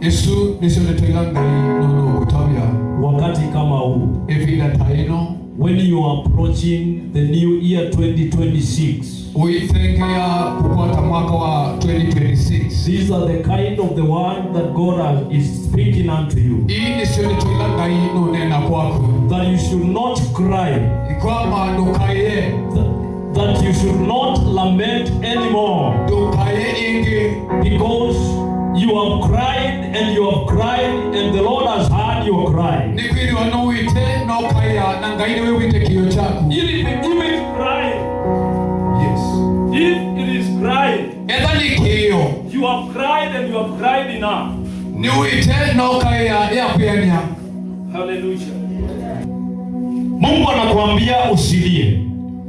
Yesu nisioletelangai nono kutabia. Wakati kama huu. Evila taino. When you are approaching the new year 2026. Uitengea kupata mwaka wa 2026. These are the kind of the word that God is speaking unto you. Hii nisioletelangai nonena kwako. That you should not cry. Ikwamba nukaye. That you should not lament anymore. Nukaye ingi. Because you have cried and you have cried and the Lord has heard your cry. Nikwiri wanuite no kaya na ngai niwe wite kiyo chako. If it is crying. Yes. If it is crying. Eda ni kiyo. You have cried and you have cried enough. Niuite no kaya ya kuyania. Hallelujah. Mungu anakuambia usilie.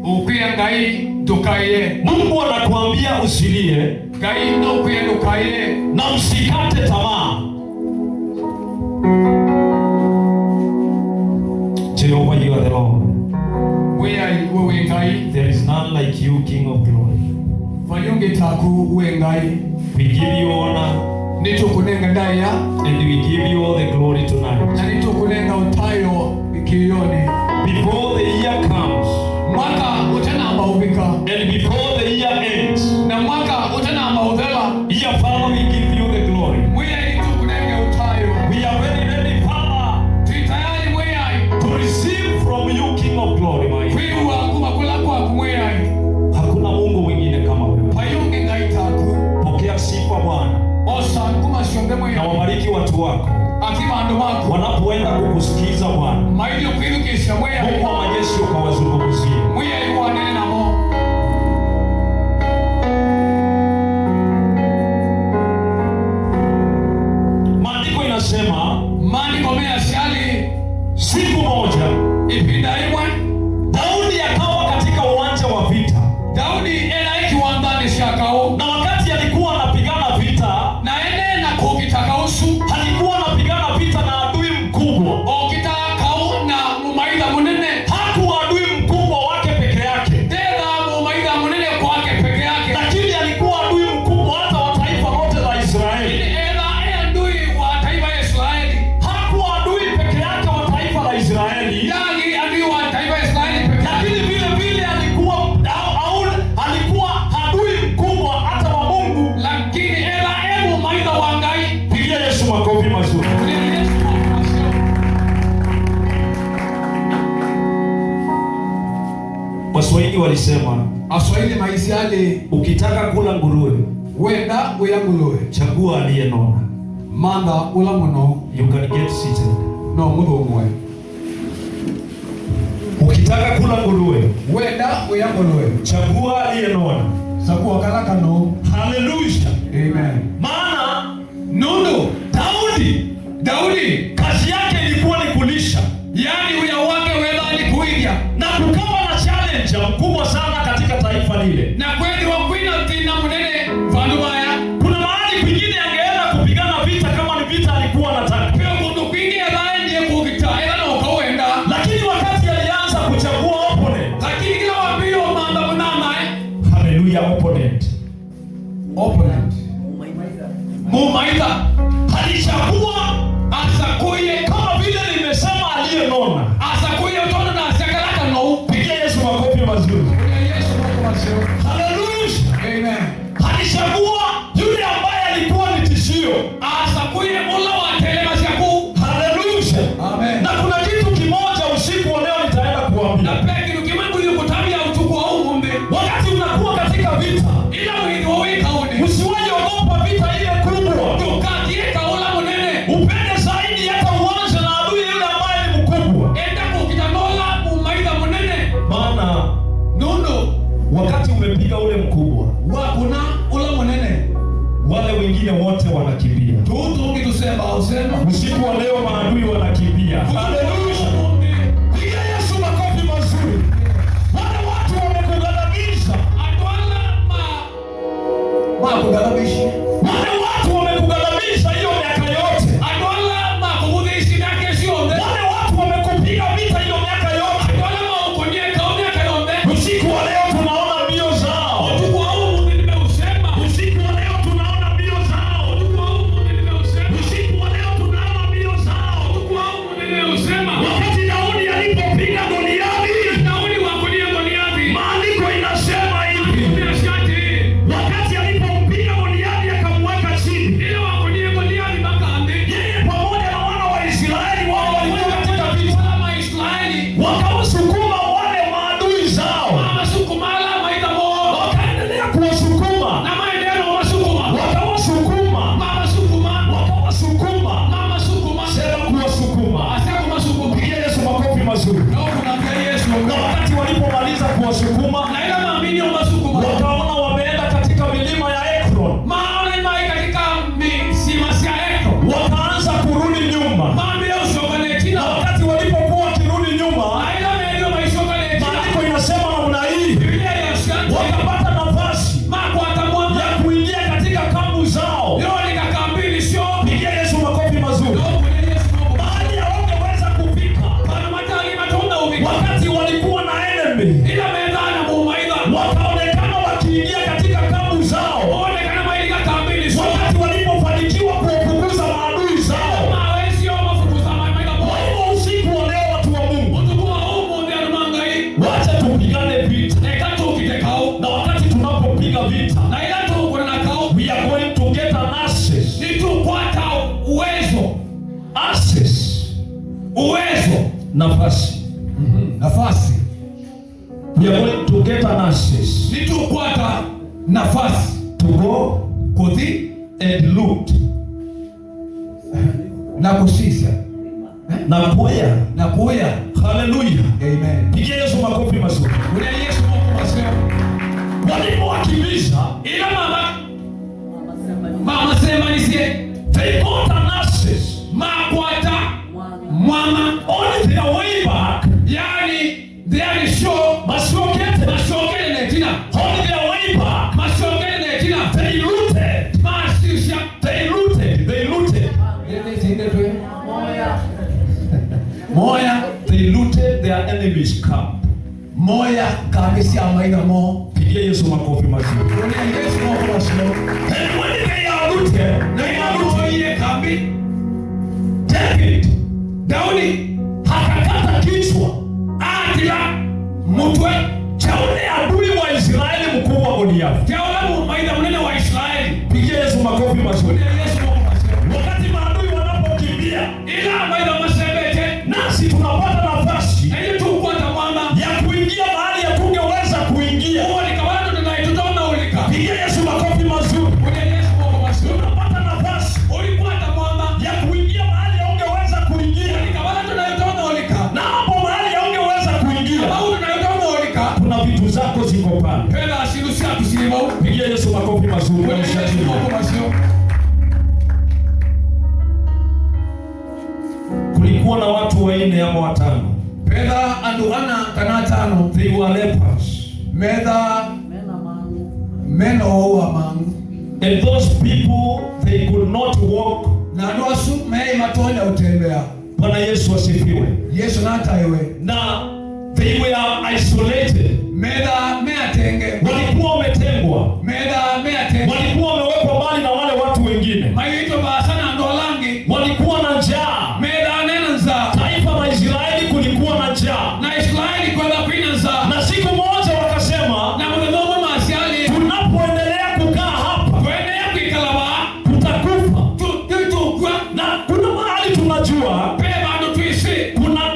Ukia ngai tukaye. Mungu anakuambia usilie. Ngai no kuya tukaye. Na msikate tamaa. Jehovah, you are the Lord. Wewe ngai. There is none like you, King of glory. Fanyonge taku we ngai. We give you honor. Nitukunenga ndaya. And we give you all the glory tonight. Na nitukunenga utayo ikiyoni. Before the year comes. Mwaka utanamba ubika. And before the year ends. Na mwaka utanamba udhela. Dear Father, we give you the glory. We are very ready, Father, to receive from you, King of glory, my Hakuna Mungu mwingine kama wewe. Pokea sifa Bwana. Na wabariki watu wako wanapoenda kukusikiza Bwana. Mungu wa majeshi ukawazungumzie. Maandiko inasema, siku moja Daudi akawa katika uwanja wa vita. Na wakati alikuwa anapigana vita, alikuwa anapigana vita na adui mkubwa. Hakuwa adui mkubwa wake peke yake, lakini alikuwa adui mkubwa hata wa taifa lote la Israeli. Hakuwa adui peke yake wa taifa la Israeli, lakini vile vile alikuwa adui mkubwa hata wa Mungu. Pigia Yesu makofi mazuri. Waswahili walisema, ukitaka kula nguruwe, wenda uyanguluwe chagua aliyenona. manda ula muno You can get seated. no muthumwe. Ukitaka kula nguruwe, Wenda uyanguluwe chagua aliyenona. sakuwa kalakano. Hallelujah. Amen. Maana Nundu Daudi kazi yake ilikuwa ni kulisha. yani uya wake wela ni kuidia. Na kukawa na challenge mkubwa sana katika taifa lile. Na kweli wakwina tina munene vandu baya. Kuna mahali kwingine angeenda kupigana vita kama ni vita alikuwa anataka. Pia mundu kwingi elaye ndiye kukita ela na ukawenda. Lakini wakati alianza kuchagua opponent. Lakini kila wambio manda munana Hallelujah, opponent. Mumaida. Alichagua Asakuye. kama vile nimesema aliyenona. Asakuye utono na asiakalaka no. Pigia Yesu makofi mazuri. Yesu makofi. Hallelujah. Amen. Alichagua yule ambaye alikuwa ni tishio. Asakuye ula wa telema siaku. Hallelujah. Amen. Na kuna kitu kimoja usiku wa leo nitaenda kuambia. Na peki nukimangu yukutabia utuku wa umumbe. Wakati unakuwa katika vita, Ila wiki wawika uni. usiwaje ogopa vita ile kubwa. Tukakieka ula munene. Upende zaidi hata uanze na adui yule ambaye ni mkubwa. Enda kukitanola mumaida munene. Maana Nundu. wakati umepiga ule mkubwa, Wakuna ula munene. wale wengine wote wanakimbia. Tutungi tusema usema. Usiku wa leo maadui wanakimbia. Hallelujah. Piga Yesu makofi mazuri. Wale watu wamekughadhabisha. Atwala kugalabishi. Wale watu wamekughadhabisha hiyo miaka yote. Atwala kukudishi na kesi onde. Wale watu wamekupiga vita hiyo miaka yote. Atwala ukonie kaone kayonde. Usiku wa leo tunaona mbio zao. Tuku wa umu nimeusema. Usiku wa leo tunaona mbio zao. Tuku wa umu nimeusema. Usiku nafasi. Nafasi. We are going to get an access. Nitukwata nafasi. To go kuthi and loot. Na kusisa. Na kuya. Na kuya. Hallelujah. Amen. Pigia Yesu makofi mazuri. Kuna Yesu makofi mazuri. Walipowakimbiza ila mama sema nisie. They got an access. Makwata mwana on their way back. Yani they are sure masokete netina. On their way back. Masokete netina. They looted. Masisha. They looted. Moya. They looted their enemy's camp. Moya kabisa amaina mo. Pigia Yesu makofi mazuri. Kuna Yesu makofi mazuri. And when they are looted, na inarudia kambi. David, Daudi hakakata kichwa atila mutwe cha ule adui wa Israeli mkubwa Goliathi. Teola maida mnene wa Israeli. Pigia Yesu makofi mazuri. Yesu makofi mazuri. Wakati maadui wanapokimbia, ila maida masebete, nasi tunapata nafasi ili tukwata mwana ya kuingia mahali ya tungeweza kuingia. Ulika watu tunaitutona ulika. Pigia Yesu makofi mazuri. Yesu makofi mazuri. Tunapata nafasi Ulikwata mwana ya kuingia mahali ya ungeweza kuingia. Ulika watu tunaitutona ulika. Na hapo mahali ya ungeweza kuingia, Au tunaitutona ulika. kuna vitu zako ziko pale. Pela asirusia tusilima. Pigia Yesu makofi mazuri. Yesu makofi mazuri. Kulikuwa na watu wanne ama watano. Pela anduana kanatano. They were lepers. Meda meno wa mangu. And those people, they could not walk. Na nuasu mei matonya utembea. Bwana Yesu asifiwe. Yesu nataiwe. Na they were isolated. Meda meatenge. Walikuwa wametengwa. Meda meatenge. Walikuwa wamewekwa mbali na wale watu wengine. Maito basana ndolangi. Walikuwa na njaa. Meda nena nza. Taifa la Israeli kulikuwa na njaa. Na Israeli kwa la kuina nza. Na siku moja wakasema, na mwemomo masiali. tunapoendelea kukaa hapa, Tuendelea kuikalaba. tutakufa. Tutukwa. Na kuna mahali tunajua, Peba ndo tuisi.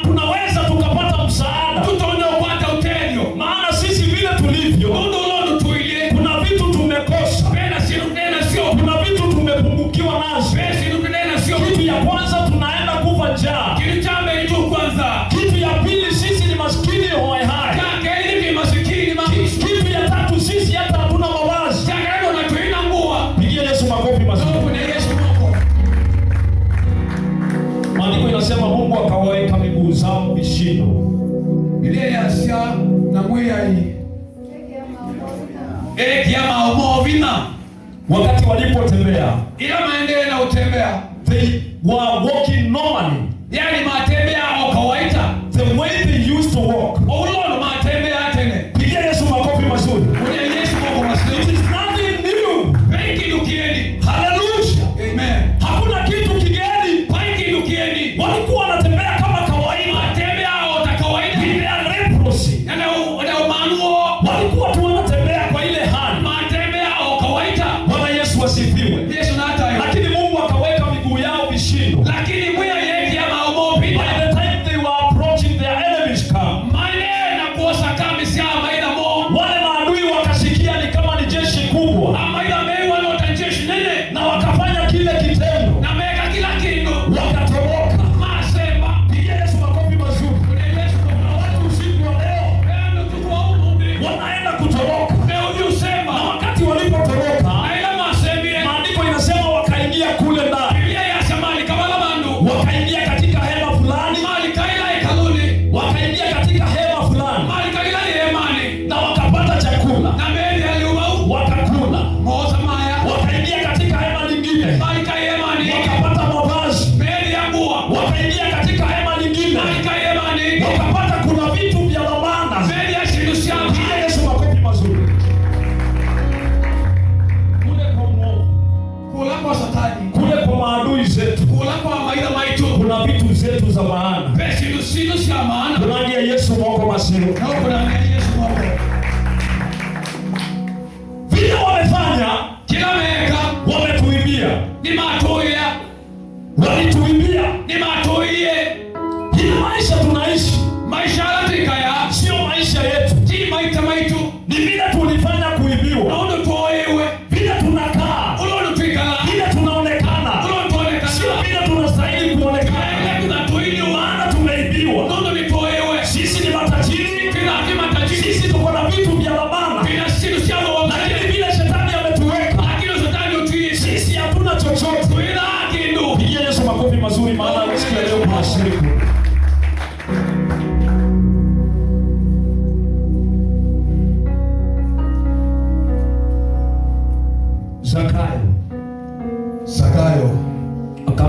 tunaweza tukapata msaada. Tutonyo upata utenyo. Maana sisi vile tulivyo, Mundu londo tuile. kuna vitu tumekosa. Pena siru nena sio. Kuna vitu tumepungukiwa nazo. Pena siru nena sio. Kitu ya kwanza tunaenda kufa njaa. Kitu chambe ni tu kwanza. Kitu ya pili sisi ni maskini hoi hai. Kake hivi masikini makishi. Kitu ya tatu sisi hata hatuna mavazi. Chakendo na tuina nguwa. Pigia Yesu makofi mazuri. Mungu ni Yesu Mungu. Maandiko inasema Mungu akawaweka miguu zao vishindo. Ile ya sia na mweya hii. Kiama omovina. Wakati walipotembea, Ila maendeleo na utembea. they were walking normally. Yani matembea au kawaida. The way they used to walk. Ulono matembea tene. Pigia Yesu makofi mazuri. Ule Yesu Mungu masiri. It is nothing new. Benki dukieni. Hallelujah. Amen. Hakuna kitu kigeni. Benki dukieni. Walikuwa wanatembea kama kawaida. Matembea au ta kawaida. Ile leprosy. Yana umanuo. Walikuwa tu wanatembea kwa ile hali. Matembea au kawaida. Bwana Yesu asifiwe. Yesu nata yo. Lakini Mungu akaweka miguu yao vishindo. Lakini mweya yeki ya maomopi. By the time they were approaching their enemy's camp, Mane na kuosa kami siya maida mo. wale maadui wakasikia ni kama ni jeshi kubwa, Maida mewa no tanjeshi nene. na wakafanya kile kitendo, Na meka kila kindu. wakatoroka. Masemba. Pigia Yesu makofi mazuri. Ule Yesu Na watu usiku wa leo Endo tukwa umundi. wanaenda kutoroka, Leo na usema. wakati walipotoroka, Aila masembie. maandiko inasema wakaingia kule ndani, Biblia yasema likabala bandu. wakaingia katika hema fulani, Mali kaila ikaluni. wakaingia katika hema fulani, Mali kaila yemani. na wakapata chakula, Na mbele aliubau. wakakula. Moza maya. Wakaingia katika hema lingine, Mali kayemani. wakapata mavazi. Mbele ya nguwa. Wakaingia katika hema lingine, Mali kayemani. wakapata kuna vitu vya dhamana. Mbele ya shindu shamba. Pigia Yesu makofi mazuri. Kule kwa mwovu, Kula kwa satani. kule kwa maadui zetu, Kula kwa maida maitu. kuna vitu zetu za maana. Pesi shindu sha maana. Tunani ya Yesu mwoko masiru. Na kuna Yesu mwako. Vile wamefanya, Kila meka. wametuibia. Ni matoya. Walituibia. Ni matoye. Hii maisha tunaishi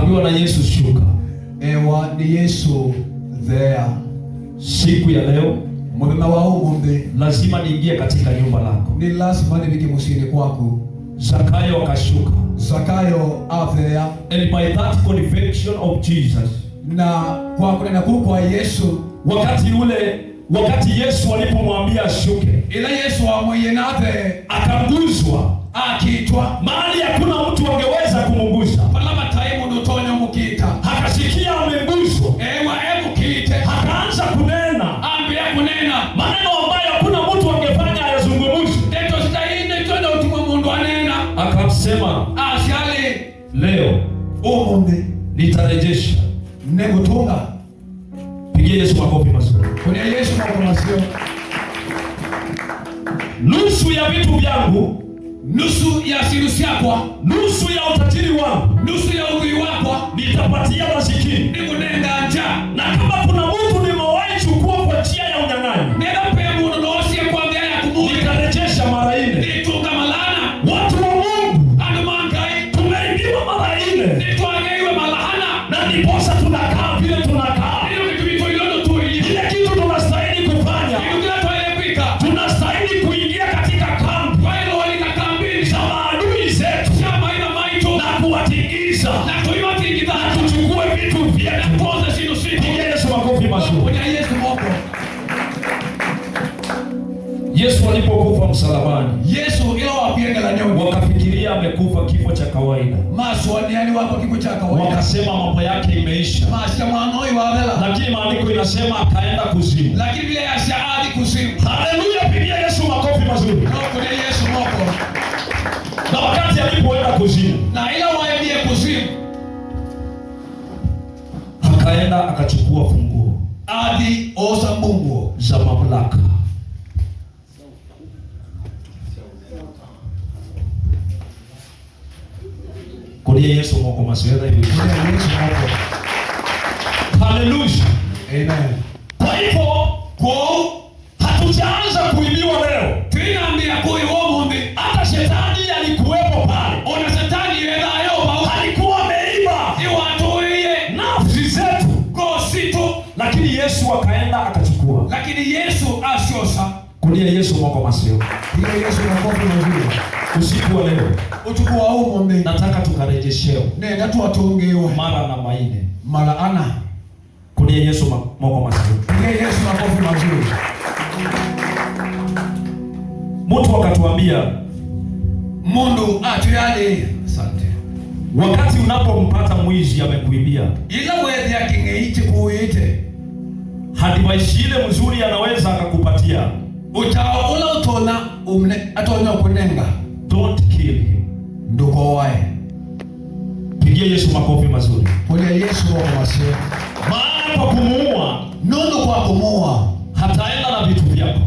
Ukaambiwa na Yesu shuka. Ewa ni Yesu there. Siku ya leo Mwana wa umbe lazima niingie katika nyumba lako. Ni lazima nifike msini kwako. Zakayo akashuka. Zakayo there. And by that conviction of Jesus, na kwa kunena kwa Yesu, wakati Yesu alipomwambia ashuke, ila Yesu amwenate akaguzwa, akiitwa mahali hakuna mtu angeweza kumgusa. Palama taimu ndotonyo mukita. Akasikia ameguzwa. Ewa kite. Akaanza kunena. Ambia kunena maneno ambayo hakuna mtu angefanya ayazungumze. Ndio sitaine twende utumwa mundu anena. Akasema, ashali leo ombe nitarejesha. Negutunga. Pigia Yesu makofi mazuri. Kuna Yesu makofi mazuri. Nusu ya vitu vyangu, nusu ya sirusi yako, nusu ya utajiri wangu, nusu ya udhui wako nitapatia masikini. Nikunenga njaa. Na kama kuna mtu nimewahi chukua kwa njia ya unyang'anyi, nenda pe mundu nosie kwa njia ya kumuri, nitarejesha mara 4. Nitunga malana. Watu wa Mungu, anumangai tumeibiwa mara 4. Nitwageiwe malahana. Na ndiposa tunakaa vile tunakaa. Kile kitu tunastahili kufanya, tunastahili kuingia katika kambi za maadui zetu na kuwatingiza na tuchukue vitu vyetu. Pigia Yesu makofi mazuri. Yesu alipokufa msalabani, Yesu wakafikiria amekufa kifo cha kawaida. Wakasema mambo yake imeisha. Lakini maandiko inasema akaenda kuzimu. Haleluya, pigia Yesu makofi mazuri. Na wakati alipoenda kuzimu, akaenda akachukua funguo za mamlaka. Kulia Yesu moko maswera hivi. Haleluya. Amen. Kwa hivyo, hatujaanza kuibiwa leo. Tunaambia kwa Mungu hata shetani alikuwepo pale. Ona shetani alikuwa ameiba nafsi zetu. Lakini Yesu akaenda akachukua. Lakini Yesu asiosa. Kulia Yesu moko maswera. Ile Yesu makofi mazuri. Usiku wa leo uchukua umombe, nataka tukarejeshewe nenda tuwatongewe mara na maine mara ana. Kulia Yesu moko mazuri. Ile Yesu makofi mazuri. Mtu akatuambia, mundu atuyale. Asante. Wakati unapompata mwizi amekuibia, ila wewe akingeite kuite advice ile mzuri anaweza akakupatia, utaola utona umne atonya kunenga, don't kill him. Nduko wae. Pigia Yesu makofi mazuri. Kulia Yesu kwa masema. Maana kwa kumuua, nondo kwa kumuua hataenda na vitu vyako.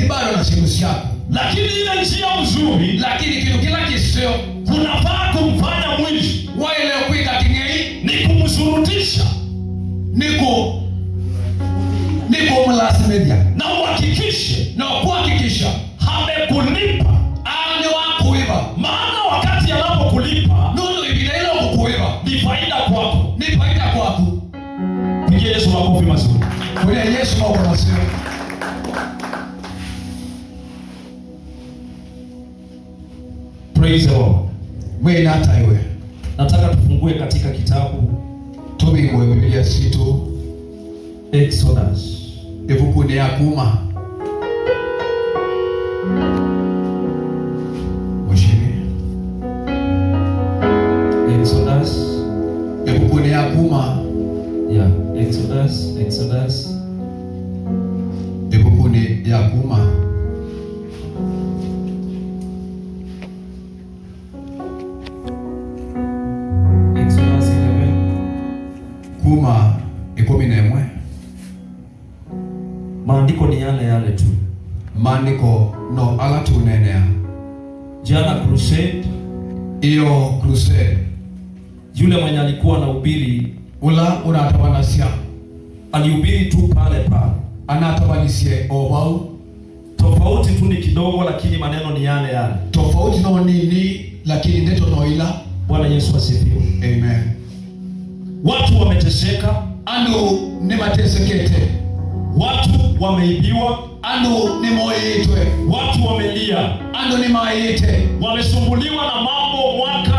Bado na simu yako. Lakini ile njia nzuri, lakini kitu kila kisio kunafaa kumfanya mwizi wale leo kuika kingei ni kumshurutisha, niko mlasi media na uhakikishe na kuhakikisha amekulipa ane wakuiba. Maana wakati anapokulipa nono ibida ile kukuiba ni faida kwako, ni faida kwako. Pigia Yesu makofi mazuri. Kulia Yesu makofi mazuri. Praise the Lord. Wewe hata iwe. Nataka tufungue katika kitabu tubingwe Biblia situ Exodus. Ebuku ni akuma. Moshini. Exodus. Ebuku ni akuma. Yeah, Exodus. Ebuku ni akuma. Kuma 11. Maandiko ni yale tu. Maandiko no ala tu nenea. Jana crusade, iyo crusade, yule mwenye alikuwa na ubiri ula unatabanisia, alihubiri tu pale. Anatabanisia obau. Tofauti tu ni kidogo, lakini maneno ni yale. Tofauti no nini, lakini ndeto no ila. Bwana Yesu asifiwe. Amen. Watu wameteseka, andu ni matesekete. Watu wameibiwa, andu ni moitwe. Watu wamelia, andu ni maite. Wamesumbuliwa na mambo mwaka.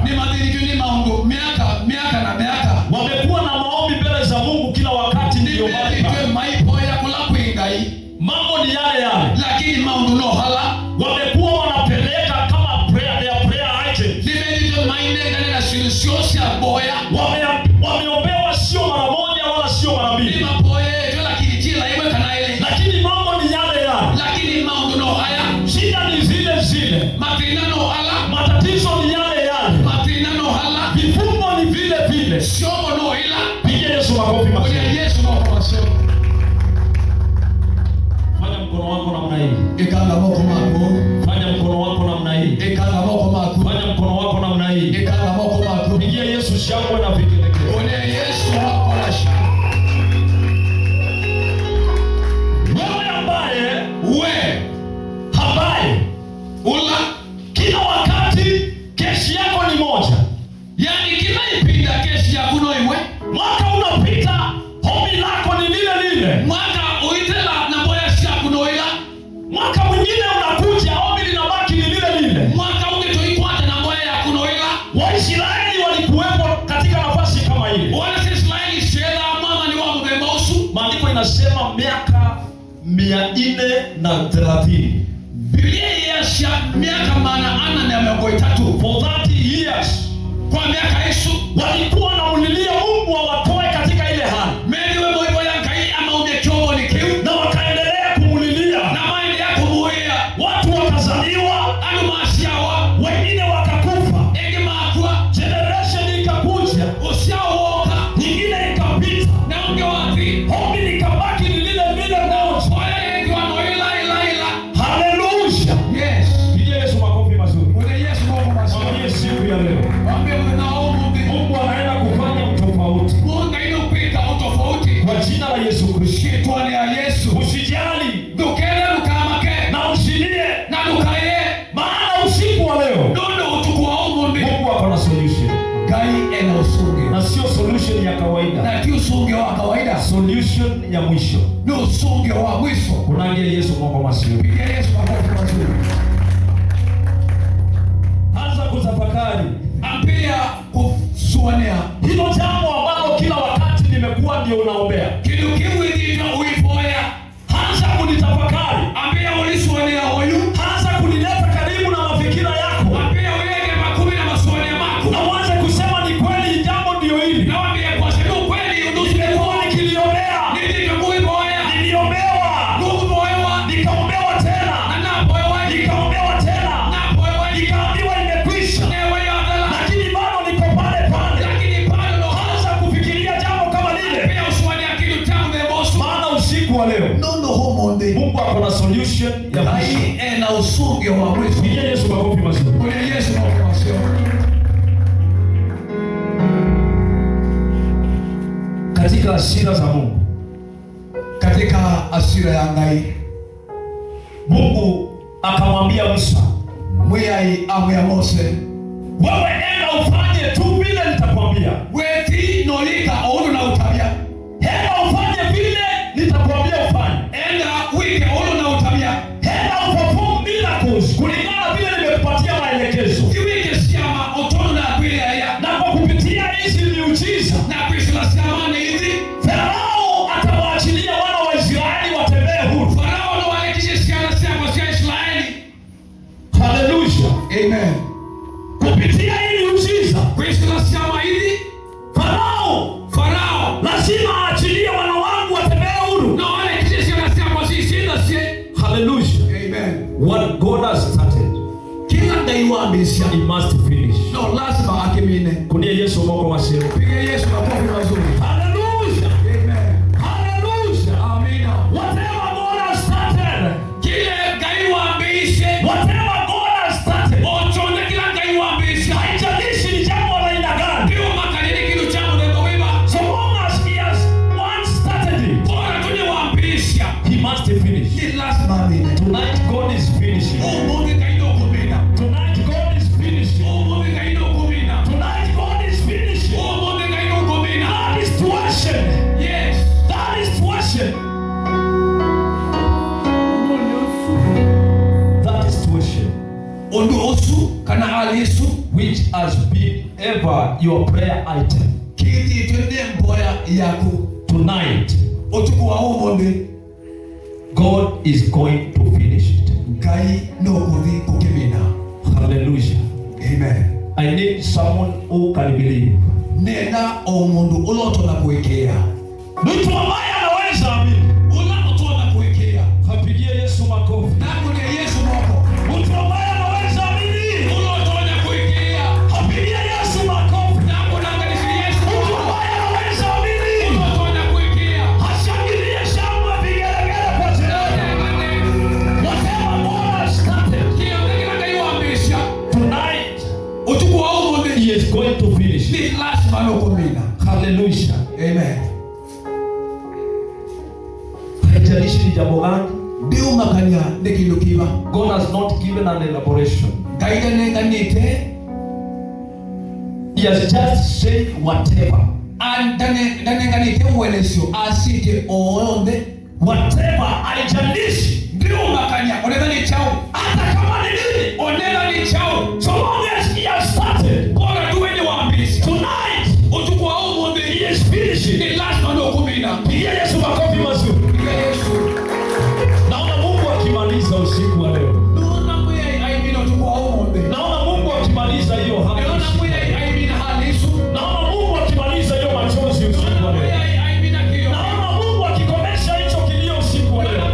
Ni madhiri ni maungu miaka na miaka. Wamekuwa na maombi mbele za Mungu kila wakati, ndio maipo ya kula kuingai. Mambo ni yale. Lakini maungu no hala. Wamekuwa wanapeleka kama prayer items. Nimedito maine ngane na solution ya boya. Wameombewa sio mara moja wala sio mara mbili. Ni mapoye lakini jila iwe kanaile. Lakini mambo ni yale. Lakini maungu no haya. Shida ni zile. Matrina no hala. Matatizo ni yale. Matrina no hala. Vifungo ni vile. Shomo no ila. Pigia Yesu makofi mazuri. Yesu makofi. Fanya mkono wako namna hii. Ikanga moko mako. Fanya mkono wako namna hii. Ikanga moko mako. Fanya mkono wako namna hii. Ikanga moko mako. Pigia Yesu shangwe na vigelegele. Ole Yesu wako na shangwe. Wewe ambaye ula kila wakati kesi yako ni moja. Yani kila ipinda kesi yako no imwe. Mwaka unapita hombi lako ni lile. Mwaka uitela na boya shako no ila. Mwaka mwingine unakuja hombi linabaki ni lile. Mwaka ungetoikwata na boya yako no ila. Waisraeli walikuwepo katika nafasi kama ile. Wale Israeli shela mama ni wa mbemausu. Maandiko inasema miaka 430. Biblia yasha miaka maana ana na miaka 3. For 30 years. Kwa miaka Yesu walikuwa wanamulilia Mungu awatoe katika ile hali. Mimi wewe moyo ya kai ama umechomo ni kiu. Na wakaendelea kumulilia. Na maana ya kumuia. Watu wakazaliwa, anu maashiawa, wengine wakakufa. Egemakwa, generation ikakuja, usiaoka, nyingine ikapita. Na unge wapi? Hombi likabaki ni lile moja. Wale wengi wanoila. Hallelujah. Yes. Pigia Yesu makofi mazuri. Bwana Yesu Mungu mazuri. Mwambie siku ya leo. Mwambie Mungu anaenda kufanya utofauti. Mungu inapita utofauti. Kwa jina la Yesu Kristo. Kwa jina la Yesu. Usijali. Dukele lukamake. Na usilie. Na dukaye. Maana usiku wa leo. Ndio utukua Mungu. Mungu ako na solution. Gai ena usunge. Na sio solution ya kawaida. Na sio usunge wa kawaida. Solution ya mwisho. Ni usunge wa mwisho. Unaambia Yesu Mungu mazuri. Pigia Yesu makofi mazuri. Anza kutafakari. Ampia kusuania. Hilo jambo ambalo kila wakati nimekuwa ndio unaombea. Kidu kiwidita uipoya. Anza kunitafakari. Ampia ulisuania huyu. Anza kunileta karibu na mafikira yako. Ampia uyege makumi na masuania mako. Na uanze kusema ni kweli jambo ndio hili. Na wambia kwa sababu kweli Nimekuwa nikiliombea. Niliombewa. Nikaombewa tena. Nikaombewa tena. Nikaambiwa imekwisha. Lakini bado niko pale. Anza kufikiria jambo kama lile. Maana usiku wa leo Mungu ako na solution ya mwisho. Pigia Yesu makofi mazuri. Katika hasira za Mungu, katika hasira ya ngai Mungu akamwambia Musa, mwiyai amya Mose, wewe enda ufanye tu vile nitakwambia. weti nolika oulu na utabia. Enda ufanye vile nitakwambia ufanye. Enda wike oulu na utabia. Enda uperform miracles kulingana vile nimekupatia maelekezo. Kiwike siama otonu na kwile haya. Na kwa kupitia hizi miujiza Na kuishula siama ni hizi. Farao atawaachilia wana wa Israeli watembee huru. Farao na wale kishe siama siama siya Israeli. Hallelujah. Amen. Kupitia hii miujiza Kuishula siama hizi. Farao lazima aachilie wana wangu watembee huru. na wale kishe siama siama sishinda siye. Hallelujah. Amen. What God has started, Kila ndaiwa ambisia. He must finish. No, lazima akimine. Kunia Yesu moko masiro. Piga Yesu makofi mazuri. Hallelujah. Amen. Hallelujah. Amina. Whatever God has started, Kile gaiwa ambishe. whatever God has started, Ochonde kila gaiwa ambishe. haijalishi ni jambo la aina gani. Kiwa makanini kitu changu nendo wiba. So long as He has once started it, Bora tuni waambisha. He must finish. Ni lazima amine. Tonight God is finishing. Mungu kaido kumina. Tonight God is finishing. Mungu kaido kumina. Tonight God is finishing. Mungu your prayer item. Kiti twende mboya yaku. Tonight, utuku wa umundi, God is going to finish it. Ngai no kuthi kukimina. Hallelujah. Amen. I need someone who can believe. Nena omundu uloto na kuwekea. Mtu ambaye anaweza amini. Uloto na kuwekea. Kapigie Yesu makofi. Na kunia Yesu moko. Mtu ambaye anaweza amini. Uloto na kuwekea. Kapigie Yesu makofi. Na kuangalia Yesu. Mtu ambaye anaweza amini. Uloto na kuwekea. Hashangilie shangwe vigelegele kwa jina. Whatever God has started. Tonight, utuku wa umundi, He is going to finish. Ni lazima kumina. Hallelujah. Amen. Haijalishi ni jambo gani. Ndio makanya ndekindo kiba. God has not given an elaboration. Gaida nenganite. He has just said whatever. And nenganite uelesio asije oonde whatever. Haijalishi. Ndio makanya oneza ni chao. Hata kama ni nini, oneza ni chao. So long as He has started. Bora tu wenye waambisi. Tonight, utuku wa umundi, He is finishing. Ni lazima kumina. Pigia Yesu makofi mazuri. Pigia Yesu. Naona Mungu akimaliza usiku wa leo. Naona Mungu aimina utuku wa umundi. Naona Mungu akimaliza hiyo hali. Naona Mungu aimina hali hizo. Naona Mungu akimaliza hiyo machozi usiku wa leo. Naona Mungu akikomesha hicho kilio usiku wa leo.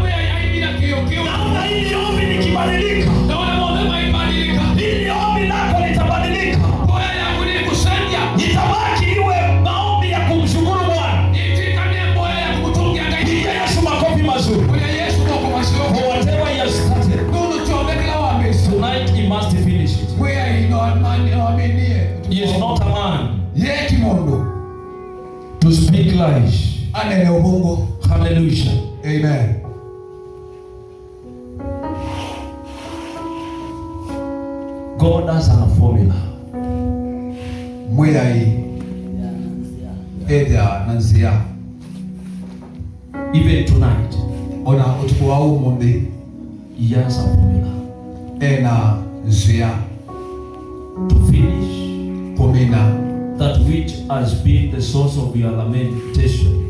Naona hili ombi likibadilika. Hili ombi lako litabadilika. Itabaki iwe maombi ya kumshukuru Bwana. Pigia Yesu makofi mazuri. For whatever He has started, tonight He must finish it. He is not a man to speak lies. Hallelujah. Amen. God has a formula. Even tonight, He has a formula to finish that which has been the source of your lamentation.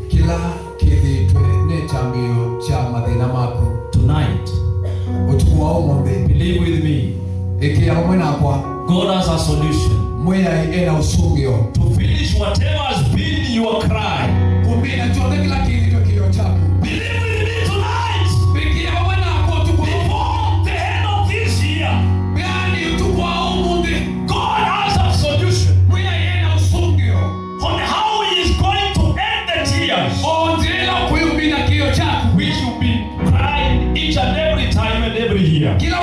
Tonight, believe with me, God has a solution to finish whatever has been your cry. Believe with me tonight, before the end of this year, God has a solution on how He is going to end the tears which you've been crying each and every time and every year. Tonight,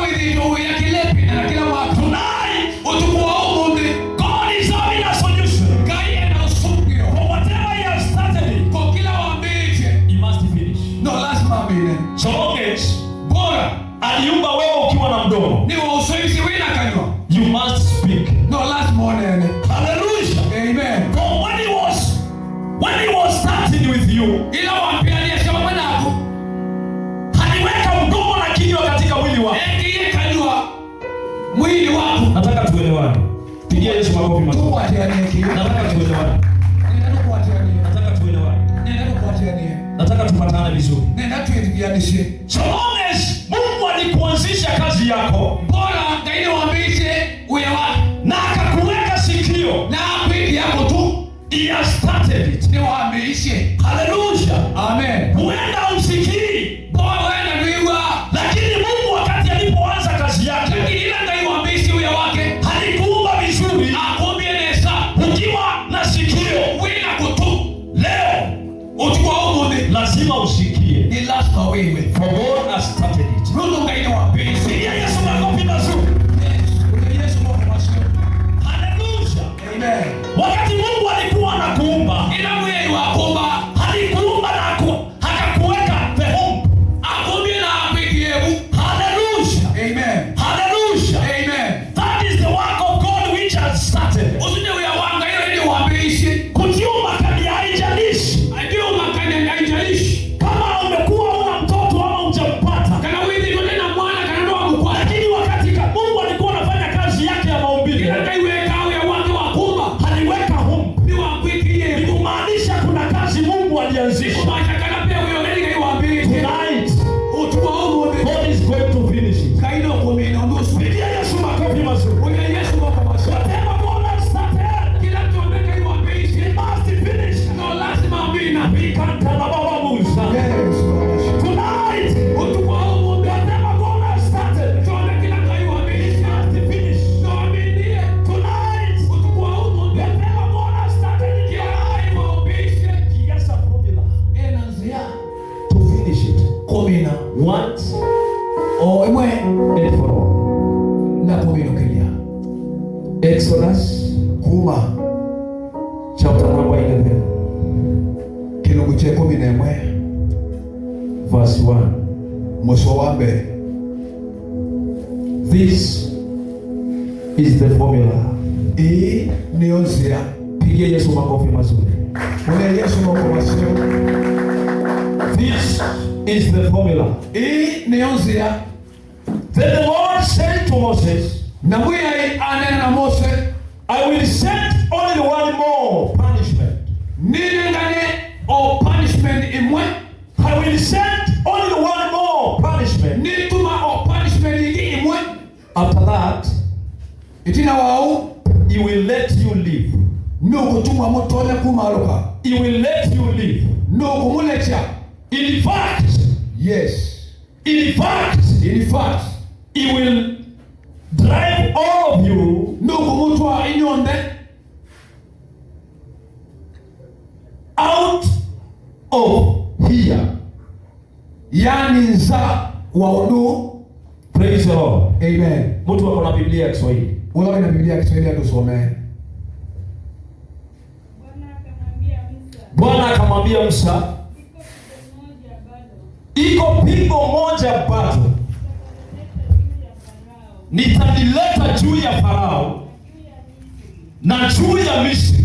God is having a solution for whatever He has started it. He must finish. So long as aliumba wewe ukiwa na mdomo, you must speak. Hallelujah. Amen. For when he was starting with you, aliweka mdomo na kinywa katika mwili wako. Nataka tuelewane. Pigia Yesu makofi mazuri. Nataka tuelewane. Nataka tupatane vizuri. So long as Mungu alikuanzisha kazi yako, na akakuweka sikio, He has started it. Hallelujah. Amen. Huenda usikii, lakini Mungu wakati alipoanza kazi yake, alikuumba vizuri ukiwa na sikio. Leo lazima usikie. For God has started it. Pigia Yesu makofi mazuri. Hallelujah. Amen. Wakati Mungu alikuwa anakuumba, alikuumba na akakuweka the home. Hallelujah. Amen. Hallelujah. Amen. That is the work of God which has started. Kujiumba kadi haijalishi. Kama umekuwa una mtoto ama nemwe verse 1. mwisho wa mbele. This is the formula. Hii ni njia. Pigia Yesu makofi mazuri. Ule Yesu makofi mazuri. This is the formula. Hii ni njia. Then the Lord said to Moses, na Mungu anena na Mose, I will set only one more punishment. Ninengane o punishment imwe. I will set only one more punishment. Nituma o punishment imwe. After that, itina wao, he will let you live. No kutuma motole kumaruka. He will let you live. No kumulecha. In fact, yes. In fact, he will drive all of you out of here. Yani nza waudu. Praise the Lord. Amen. Mtu wako na Biblia ya Kiswahili. Wala na Biblia ya Kiswahili atusomee. Bwana akamwambia Musa, iko pigo moja bado nitalileta juu ya Farao na juu ya Misri,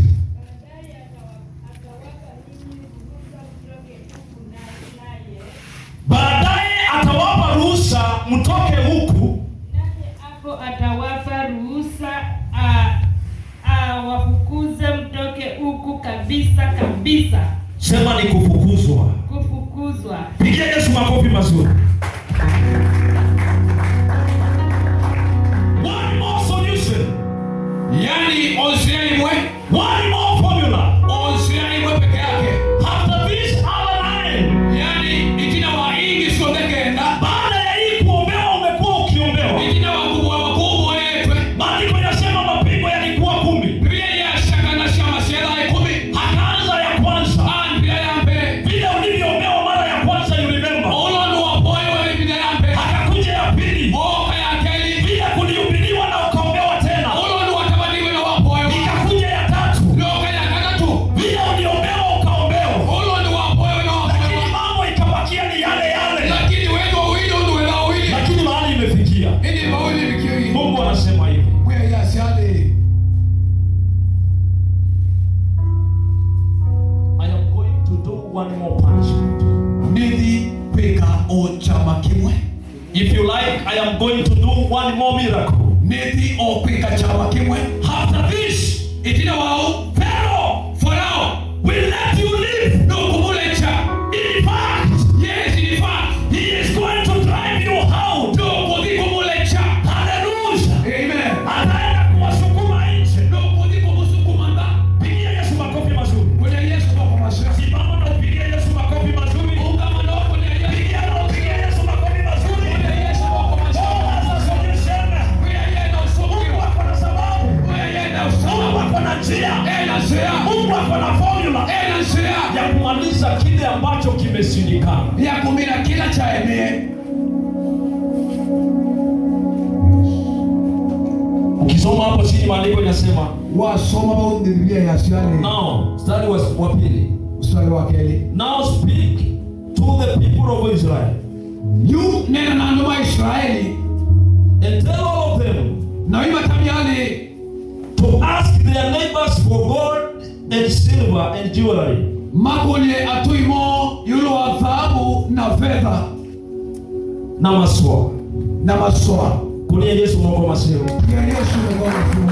baadaye atawapa ruhusa mtoke huku, hapo atawapa ruhusa wafukuze mtoke huku kabisa kabisa. Sema ni kufukuzwa. Kufukuzwa. Pigia Yesu makofi mazuri. One more solution. Yani onsia imwe. One more formula. Onsia imwe peke yake. After this other 9. Yani itina wa ingi sio dekenda. Baada ya hii kuombewa umekuwa ukiombewa. Itina wakubwa yetwe. Maandiko yanasema mapigo yalikuwa 10. Biblia yashaka na shama shela 10. Akaanza ya kwanza. Biblia yambe. Vile ulivyoombewa mara ya kwanza you remember. Olono wa boyo wa Biblia yambe. Akakuja ya pili. Oka ya keli. Vile kulihubiriwa na ukaombewa tena. Olono watabaniwe na wa boyo. Ikakuja ya tatu. Oka ya katatu. Vile uliombewa ukaombewa. Olono wa boyo na wa boyo. Lakini mambo ikabakia ni yale yale. Lakini wewe wawili ndio wawili. Lakini mahali imefikia. Ili wawili vikio. Mungu anasema hivi. Wewe ya shale. I am going to do one more punishment. Nidi peka o chama kimwe. If you like, I am going to do one more miracle. Nidi o peka chama kimwe. After this, itina wao Farao will let you live. No kumulecha. In fact, yes, in fact, he is going to drive you out. no kodi kumulecha. Hallelujah. Amen. Ataenda kuwasukuma nje. No kodi kumusukumanda. Pigia Yesu makofi mazuri. Kwa Yesu kwa mazuri. Simama na upigie Yesu makofi mazuri. Ungama na kwa Yesu. Pigia Yesu makofi mazuri. Kwa Yesu kwa mazuri. Sasa niseme. Mungu ako na sababu. Mungu ako na njia. Mungu ako na formula ya kumaliza kile ambacho kimeshindikana. Ya kumina kila cha emee. Ukisoma hapo chini maandiko yanasema, Wasoma bao Biblia ya shale. now mstari wa pili, Mstari wa keli. now speak to the people of Israel Yu nena na nduma Israeli. and tell all of them Na ima tabiali. to ask their neighbors for gold and silver and jewelry. Magonye atuimo yulo wa dhahabu na fedha Na maswa. na masoa. Kulia Yesu mwako masio. Ya Yesu mwana fungu.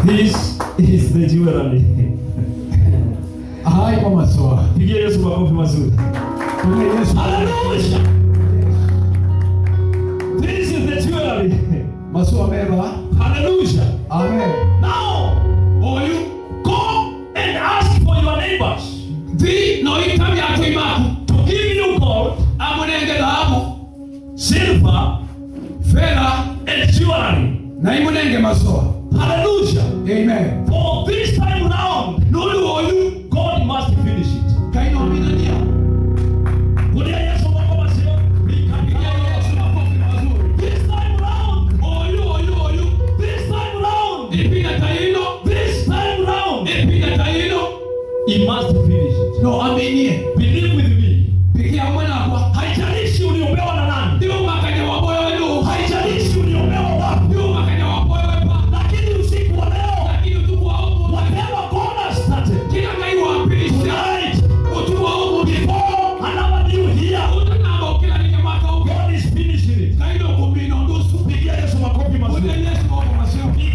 This is the jewelry. Hai kwa masoa. Pigia Yesu makofi mazuri. Kulia Yesu. Hallelujah. This is the jewelry. Masoa meva. Hallelujah. Amen. Now, Oyu. go and ask for your neighbors Vi no itabi atuimaku. to give you gold, Amunenge dhahabu. silver, Fedha. and jewelry. Na imunenge masoa. Hallelujah. Amen. For this time round, Nulu oyu. God must finish it. Kaino aminania. Kulia Yesu mwako masio. Ya Yesu makofi mazuri. This time round, Oyu. this time round, Ipina taino. this time round, Ipina taino. He must finish it. No, aminie. Believe with me. Pikia mwana kwa. Haijalishi uliombewa na nani. Ndio makanya waboyo wenu. Haijalishi uliombewa wapi. Ndio makanya waboyo wepa. Lakini usiku wa leo. Lakini utuku wa huko. Whatever God has started. Kila ngai wapisha. Tonight. Utuku wa huko. Before another new year. Utanamba ukila nike maka huko. God is finishing it. Kaido kumbino ndusu. Pigia Yesu makofi mazuri. Pigia Yesu makofi mazuri.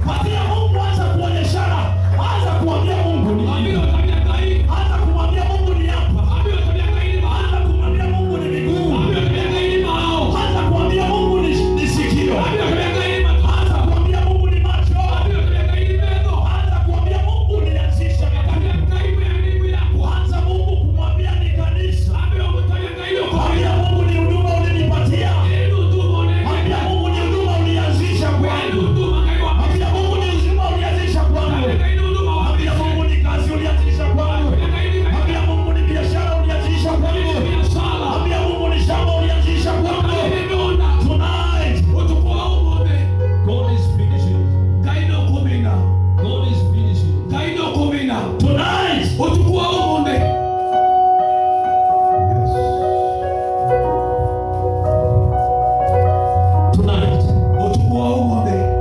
Patia Mungu, anza kuonyeshana. Anza kuambia Mungu ni nini. Anza kumwambia Mungu ni hapa. Anza kumwambia Mungu ni miguu. Anza kumwambia Mungu ni sikio. Anza kumwambia Mungu ni macho. Anza kumwambia Mungu ni anzisha. Anza Mungu kumwambia ni kanisa. Mwambia Mungu ni huduma ulinipatia. Mwambia Mungu ni huduma ulianzisha kwangu. Mwambia Mungu ni uzima ulianzisha kwangu. Mwambia Mungu ni kazi ulianzisha kwangu. Mwambia Mungu ni biashara ulianzisha kwangu. Mwambia Mungu ni shamba ulianzisha kwangu. Tonight, God is finishing. God is finishing. Tonight, tonight,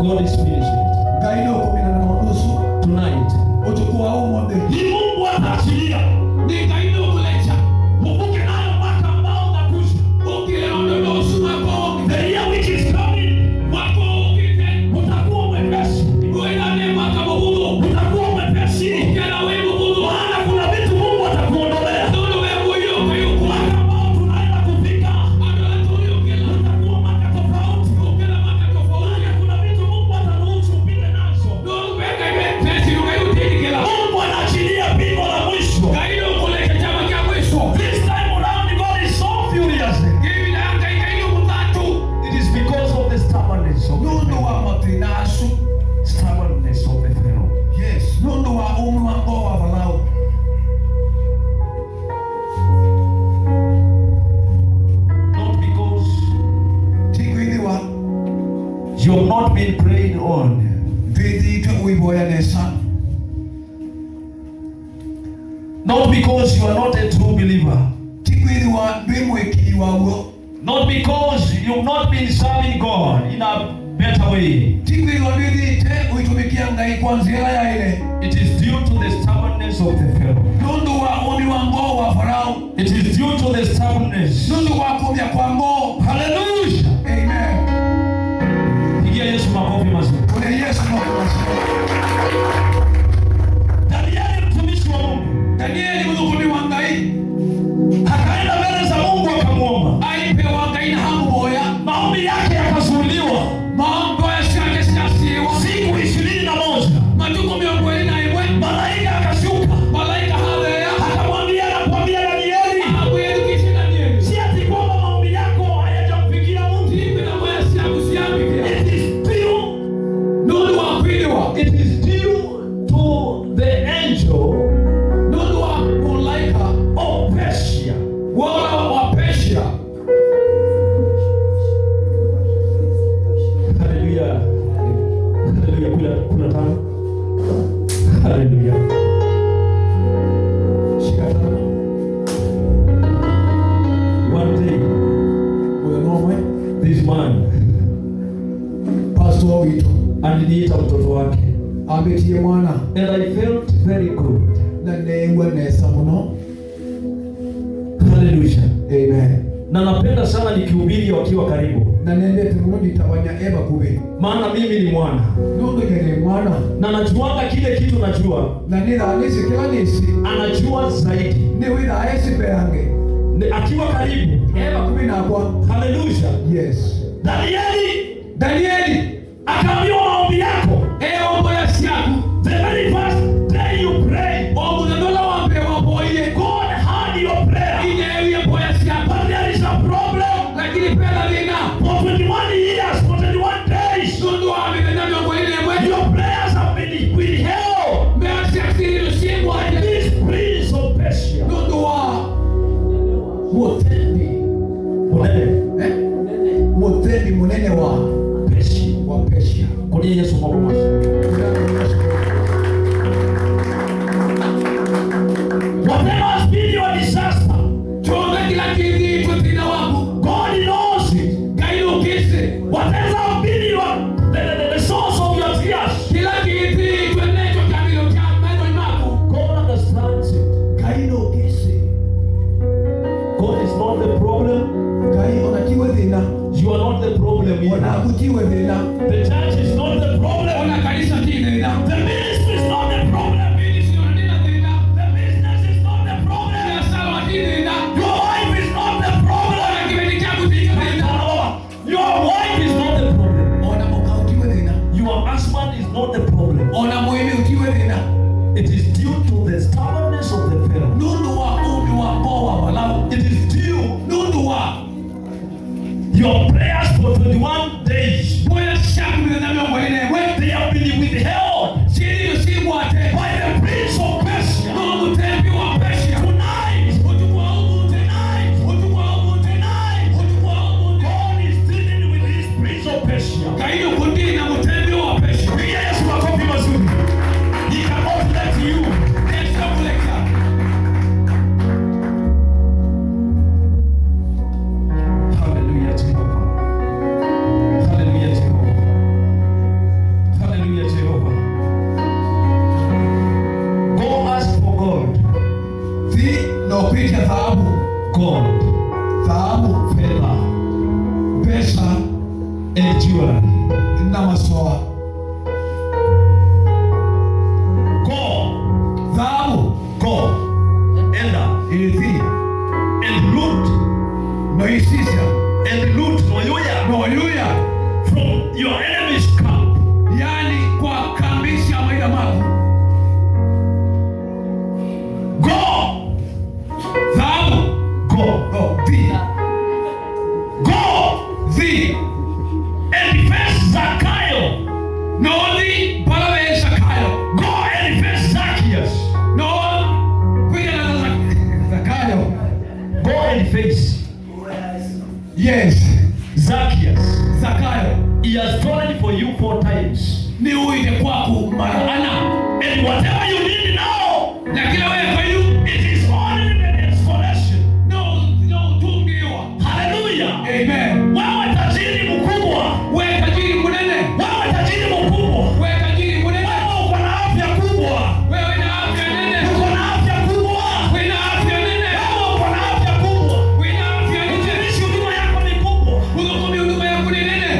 God is finishing. Tonight, ni Mungu ataachilia. Kumbuke nayo mwaka ambao unakuja. The year which is coming. Utakuwa mwepesi. Utakuwa mwepesi. Maana kuna vitu Mungu atakuondolea. Mwaka ambao tunaenda kufika. Utakuwa mwaka tofauti. Maana kuna vitu Mungu ataruhusu upite nazo. Mungu anaachilia pigo la mwisho. This time around, God is so furious. It is because of the stubbornness of the Pharaoh. Not because you have not been prayed on. Not because you are not a true believer. Not because you have not been serving God in a better way. It is due to the stubbornness of the Pharaoh. It is due to the stubbornness. Hallelujah. Amen. Pigia Yesu makofi mazuri. Danieli mtumishi wa Mungu. Akaenda mbele za Mungu akamwomba. Maombi yake yakazuiliwa. Siku 21. Malaika akashuka. Akamwambia na kuambia Danieli. Si ati kwamba maombi yako hayajamfikia Mungu. It is due to the angel of Persia. Hallelujah. Hallelujah. Kuna tano. Hallelujah. Shika tano. One day, this man aliniita mtoto wake. And I felt very good. Hallelujah. Amen. Na napenda sana nikihubiri wakiwa karibu. Maana mimi ni mwana. Na najuanga kile kitu najua. Anajua zaidi. Akiwa karibu. Hallelujah. Yes. Danieli akaambiwa maombi yako. The very first day you pray. God heard your prayer. But there is a problem. For 21 years, for 21 days, your prayers have been withheld by this prince of Persia. Mutemi munene wa Persia. Kwa nini Kuita dhahabu. Gold. Dhahabu. Fedha. Pesa. And jewelry. Na masoa. Go. Dhahabu. Go. Enda. Irithi. And loot. Noisisha. And loot. Noyuya. Noyuya. From your enemy's camp. Yani kwa kambisha maida magu. Go. Dhahabu. Go. Go. Thi. Go. Thi. And face Zakayo. No thi. Palawe Zakayo. Go and face Zacchaeus. No. Kuita na Zakayo. Go and face. Yes. Zacchaeus. Zakayo. He has fallen for you 4 times. Ni uite kwaku mara ana. And whatever you need now, Na kila wewe kwa yu. it is only the explanation. No tungiwa. Hallelujah. Amen. Wewe tajiri mkubwa. Wewe tajiri munene. Wewe tajiri mkubwa. Wewe tajiri munene. Wewe uko na afya kubwa. Wewe na afya nene. Uko na afya kubwa. Wewe na afya nene. Wewe uko na afya kubwa. Wewe na afya nene. Utumishi huduma yako ni kubwa. Unakomea huduma yako ni nene.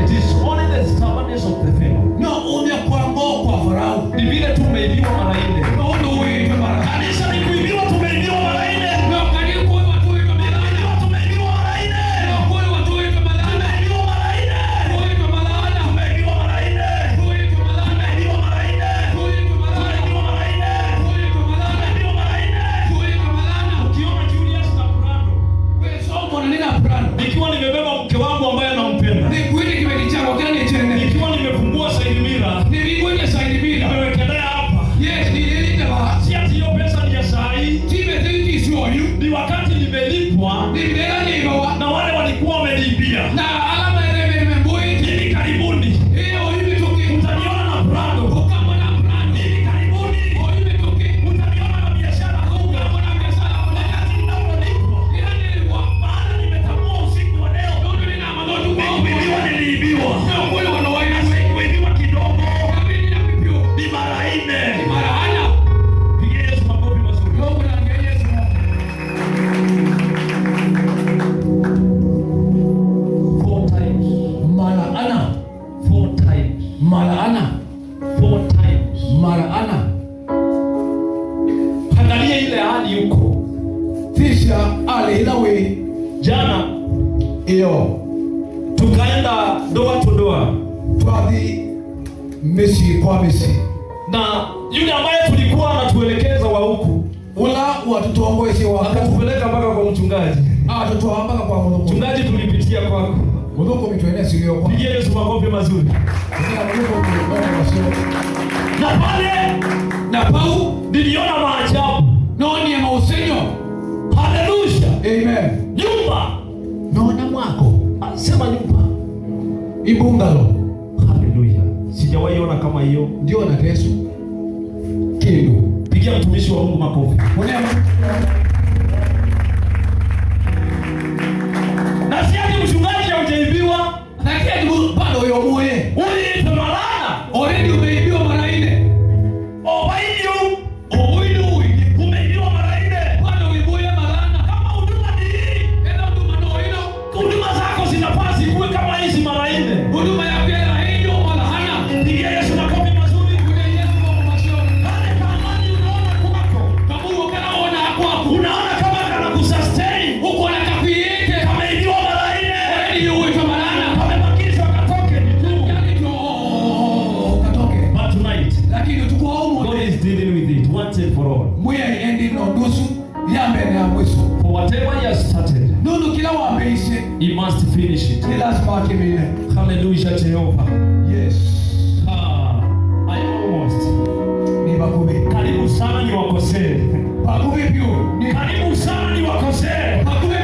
It is only the stubbornness of the fellow. No umekuangoa kwa Farao. Ni vile tumeibiwa mara 4. No ndo uite mara. Kanisa ni kuibiwa, tumeibiwa mara 4. No kanisa kwa watu wetu malana. Tumeibiwa mara 4. No kwa watu wetu malana. Tumeibiwa mara 4. Wetu malana. Tumeibiwa mara 4. Wetu malana. Tumeibiwa mara 4. Wetu malana. Tumeibiwa mara 4. Wetu malana. Tumeibiwa mara 4. Wetu malana. Ukiona Julius na Brando, Wewe somo na nina brand. nikiwa nimebeba mke wangu ambaye nampenda, Ni kuite kibedi chako gani chene. nikiwa nimefungua Saidi Mira, Ni kuite saidi bila. nimewekelea hapa, Yes, ni nini taba. si ati hiyo pesa ni ya saa hii, Time thinki sio you. ni wakati nimelipwa Ni bila ni bawa. na wale walikuwa wameniibia. Na alama ile mmemboi. Hivi karibuni Hiyo hivi toki. utaniona na Brando. Ukama na brand. Hivi karibuni Hivi toki. utaniona na biashara kubwa. Ukama na biashara kuna Wakati ninapolipwa, yani wa. maana nimetambua usiku wa leo, Ndio nina madoto kwa. kuibiwa niliibiwa. Na kweli wanawaina Na kuibiwa kidogo kabidi na pipio. ni mara 4. Mara ana. Pigia Yesu makofi mazuri. Mungu na Yesu. 4 times. Mara ana. 4 times. Mara ana. 4 times. Mara ana. Angalia ile hali huko. Tisha alilawe. Jana Iyo. tukaenda doa to doa Twathi mesi kwa mesi. na yule ambaye tulikuwa anatuelekeza wa huku Ula watutongoeshe wako. akatupeleka mpaka kwa mchungaji. Tutoambaka kwa Mungu. Mchungaji, tulipitia kwako. Mungu mitwene sio kwa. Pigia Yesu makofi mazuri. Na pale Na pau niliona maajabu. noni ya mausenyo. Haleluya. Amen. Nyumba. Nona mwako. Sema nyumba. Ibungalo. Haleluya. Sijawahi ona kama hiyo. Ndio na Yesu. Kindu. Pigia mtumishi wa Mungu makofi. Unema. Na si ati mchungaji hujaibiwa. Na kitu bado yo moye. Uliitwa malana. Already umeibiwa mara 4. Obaidio. Oidu Umeibiwa mara 4. bado uibuye malana. Kama huduma ni hii, Enda huduma no ino. huduma zako zinapaswa kuwe kama hizi mara 4. Huduma ya pera hiyo wala hana. Pigia Yesu makofi mazuri. Kuna Yesu kwa mashio. Pale kamani unaona kwako. Kabuo kana ona kwako. Unaona kama kana kusustain. Uko na kafiete. Kameibiwa mara 4. Already you uitwa malana. Kamebakishwa katoke ni tu. Yani ndio katoke. But tonight, Lakini tuko huko. God is dealing with it once and for all. Mwe endi no dusu yambe na mwisho. For whatever he has started, Nunu kila wameishe. he must finish it. Ni lazima akimile. Hallelujah, Jehovah. Yes. I almost. Ni bakubi. Karibu sana ni wakosee. Bakubi pio. Ni Karibu sana ni wakosee. bakubi